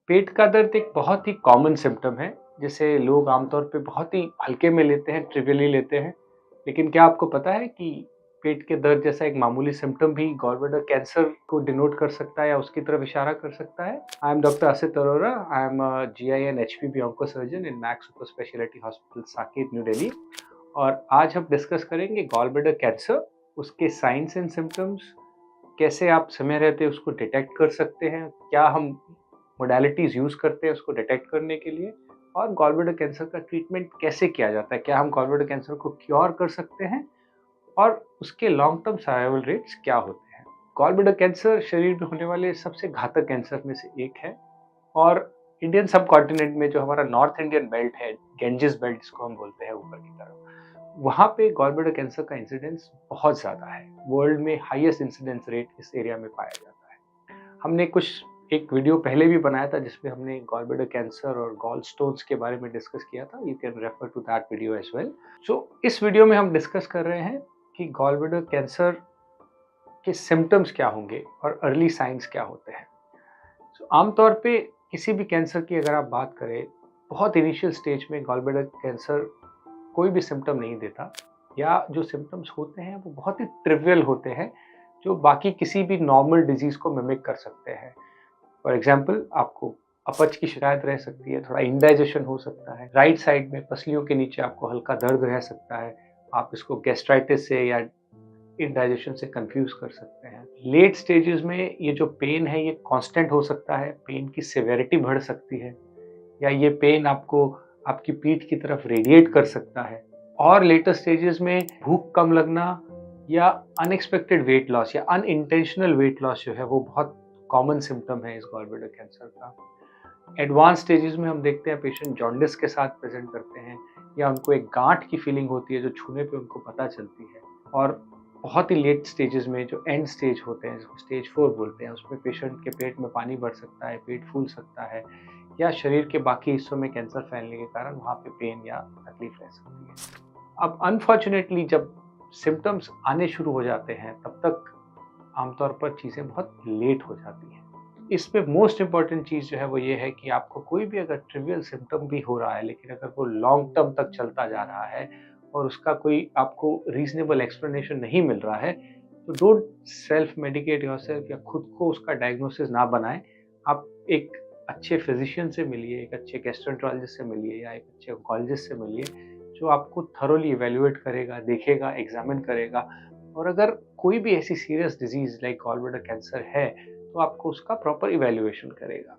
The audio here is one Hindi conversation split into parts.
पेट का दर्द एक बहुत ही कॉमन सिम्पटम है, जिसे लोग आमतौर पे बहुत ही हल्के में लेते हैं, ट्रिवियली लेते हैं। लेकिन क्या आपको पता है कि पेट के दर्द जैसा एक मामूली सिम्पटम भी गॉलब्लैडर कैंसर को डिनोट कर सकता है या उसकी तरफ इशारा कर सकता है? I am doctor Asti Arora. I am a GI and HPB onco surgeon in max super speciality hospital Saket, new Delhi. और आज हम डिस्कस करेंगे गॉलब्लैडर कैंसर, उसके साइंस एंड सिम्पटम्स, कैसे आप समय रहते उसको डिटेक्ट कर सकते हैं, क्या हम मोडालिटीज़ यूज़ करते हैं उसको डिटेक्ट करने के लिए, और गॉलब्लैडर कैंसर का ट्रीटमेंट कैसे किया जाता है, क्या हम गॉलब्लैडर कैंसर को क्योर कर सकते हैं और उसके लॉन्ग टर्म सर्वाइवल रेट्स क्या होते हैं। गॉलब्लैडर कैंसर शरीर में होने वाले सबसे घातक कैंसर में से एक है और इंडियन सब कॉन्टिनेंट में जो हमारा नॉर्थ इंडियन बेल्ट है, गेंजिस बेल्ट जिसको हम बोलते हैं ऊपर की तरफ, वहाँ पे गॉलब्लैडर कैंसर का इंसिडेंस बहुत ज़्यादा है। वर्ल्ड में हाईएस्ट इंसिडेंस रेट इस एरिया में पाया जाता है। हमने एक वीडियो पहले भी बनाया था जिसमें हमने गॉलब्लैडर कैंसर और गॉल स्टोन्स के बारे में डिस्कस किया था। You can refer to that video as well. So इस वीडियो में हम डिस्कस कर रहे हैं कि गॉलब्लैडर कैंसर के सिम्टम्स क्या होंगे और अर्ली साइंस क्या होते हैं। आमतौर पे किसी भी कैंसर की अगर आप बात करें, बहुत इनिशियल स्टेज में गॉलब्लैडर कैंसर कोई भी सिम्टम नहीं देता, या जो सिम्टम्स होते हैं वो बहुत ही ट्रिवियल होते हैं, जो बाकी किसी भी नॉर्मल डिजीज को मिमिक कर सकते हैं। फॉर एग्जाम्पल, आपको अपच की शिकायत रह सकती है, थोड़ा इंडाइजेशन हो सकता है, राइट साइड में पसलियों के नीचे आपको हल्का दर्द रह सकता है। आप इसको गैस्ट्राइटिस से या इंडाइजेशन से कंफ्यूज कर सकते हैं। लेट स्टेजेस में ये जो पेन है ये कांस्टेंट हो सकता है, पेन की सिवियरिटी बढ़ सकती है, या ये पेन आपको आपकी पीठ की तरफ रेडिएट कर सकता है। और लेटर स्टेजेस में भूख कम लगना या अनएक्सपेक्टेड वेट लॉस या अनइंटेंशनल वेट लॉस जो है वो बहुत कॉमन सिम्टम है इस गॉलब्लैडर कैंसर का। एडवांस स्टेजेस में हम देखते हैं पेशेंट जॉन्डिस के साथ प्रेजेंट करते हैं, या उनको एक गांठ की फीलिंग होती है जो छूने पे उनको पता चलती है। और बहुत ही लेट स्टेजेस में जो एंड स्टेज होते हैं, जिसको स्टेज 4 बोलते हैं, उसमें पेशेंट के पेट में पानी भर सकता है, पेट फूल सकता है, या शरीर के बाकी हिस्सों में कैंसर फैलने के कारण वहाँ पे पेन या तकलीफ रह सकती है। अब अनफॉर्चुनेटली जब सिम्टम्स आने शुरू हो जाते हैं, तब तक आमतौर पर चीज़ें बहुत लेट हो जाती हैं। इसमें मोस्ट इम्पॉर्टेंट चीज़ जो है वो ये है कि आपको कोई भी अगर ट्रिवियल सिम्पटम भी हो रहा है, लेकिन अगर वो लॉन्ग टर्म तक चलता जा रहा है और उसका कोई आपको रीजनेबल एक्सप्लेनेशन नहीं मिल रहा है, तो डोंट सेल्फ मेडिकेट योरसेल्फ या खुद को उसका डायग्नोसिस ना बनाएं। आप एक अच्छे फिजिशियन से मिलिए, एक अच्छे गैस्ट्रोएंटरोलॉजिस्ट से मिलिए, या एक अच्छे ऑन्कोलॉजिस्ट से मिलिए, जो आपको थरोली इवैल्यूएट करेगा, देखेगा, एग्जामिन करेगा। और अगर कोई भी ऐसी serious disease like gallbladder cancer है, तो आपको उसका प्रॉपर इवैल्यूएशन करेगा।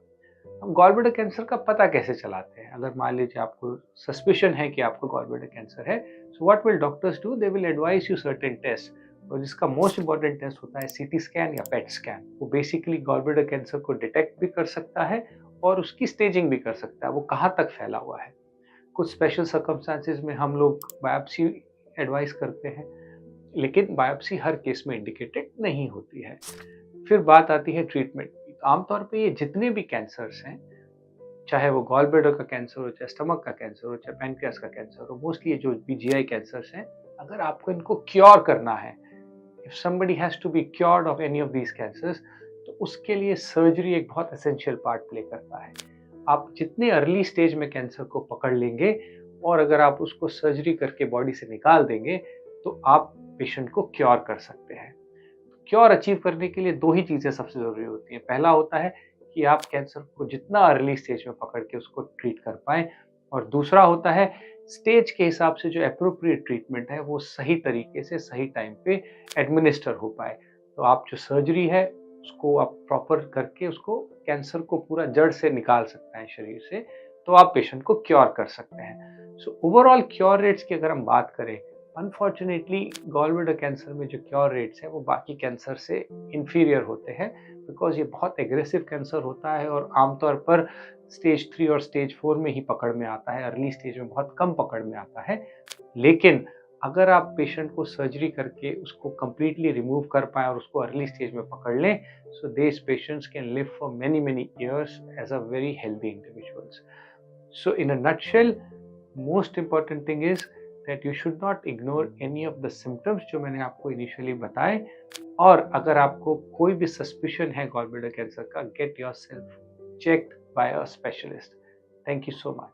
हम गॉलब्लैडर कैंसर का पता कैसे चलाते हैं? अगर मान लीजिए आपको सस्पिशन है कि आपको गॉलब्लैडर कैंसर है, so what will doctors do? They will advise you certain test, और जिसका मोस्ट इंपॉर्टेंट टेस्ट होता है सीटी स्कैन या पेट स्कैन। वो बेसिकली गॉलब्लैडर कैंसर को डिटेक्ट भी कर सकता है और उसकी स्टेजिंग भी कर सकता है, वो कहाँ तक फैला हुआ है। कुछ स्पेशल सर्कमस्टांसेस में हम लोग बायोप्सी एडवाइस करते हैं, लेकिन बायोप्सी हर केस में इंडिकेटेड नहीं होती है। फिर बात आती है ट्रीटमेंट की। तो आमतौर पे ये जितने भी कैंसर्स हैं, चाहे वो गॉल ब्लैडर का कैंसर हो, चाहे स्टमक का कैंसर हो, चाहे पैनक्रियास का कैंसर हो, मोस्टली ये जो भी जीआई कैंसर्स हैं, अगर आपको इनको क्योर करना है, if somebody has to be cured of any of these cancers, तो उसके लिए सर्जरी एक बहुत एसेंशियल पार्ट प्ले करता है। आप जितने अर्ली स्टेज में कैंसर को पकड़ लेंगे और अगर आप उसको सर्जरी करके बॉडी से निकाल देंगे, तो आप पेशेंट को क्योर कर सकते हैं। क्योर अचीव करने के लिए दो ही चीज़ें सबसे ज़रूरी होती हैं। पहला होता है कि आप कैंसर को जितना अर्ली स्टेज में पकड़ के उसको ट्रीट कर पाएँ, और दूसरा होता है स्टेज के हिसाब से जो एप्रोप्रिएट ट्रीटमेंट है वो सही तरीके से सही टाइम पे एडमिनिस्टर हो पाए। तो आप जो सर्जरी है उसको आप प्रॉपर करके उसको कैंसर को पूरा जड़ से निकाल सकते हैं शरीर से, तो आप पेशेंट को क्योर कर सकते हैं। सो ओवरऑल क्योर रेट्स की अगर हम बात करें, अनफॉर्चुनेटली गॉलब्लैडर कैंसर में जो क्योर रेट्स हैं वो बाकी कैंसर से इंफीरियर होते हैं, बिकॉज ये बहुत एग्रेसिव कैंसर होता है और आमतौर पर स्टेज 3 और स्टेज 4 में ही पकड़ में आता है, अर्ली स्टेज में बहुत कम पकड़ में आता है। लेकिन अगर आप पेशेंट को सर्जरी करके उसको कंप्लीटली रिमूव कर पाएँ और उसको अर्ली स्टेज में पकड़ लें, so these patients can live for many many years as a very healthy individuals. So in a nutshell, most important thing is that you should not ignore any of the symptoms जो मैंने आपको इनिशियली बताए। और अगर आपको कोई भी सस्पिशन है गॉलब्लैडर कैंसर का, get yourself checked by a specialist. Thank you so much.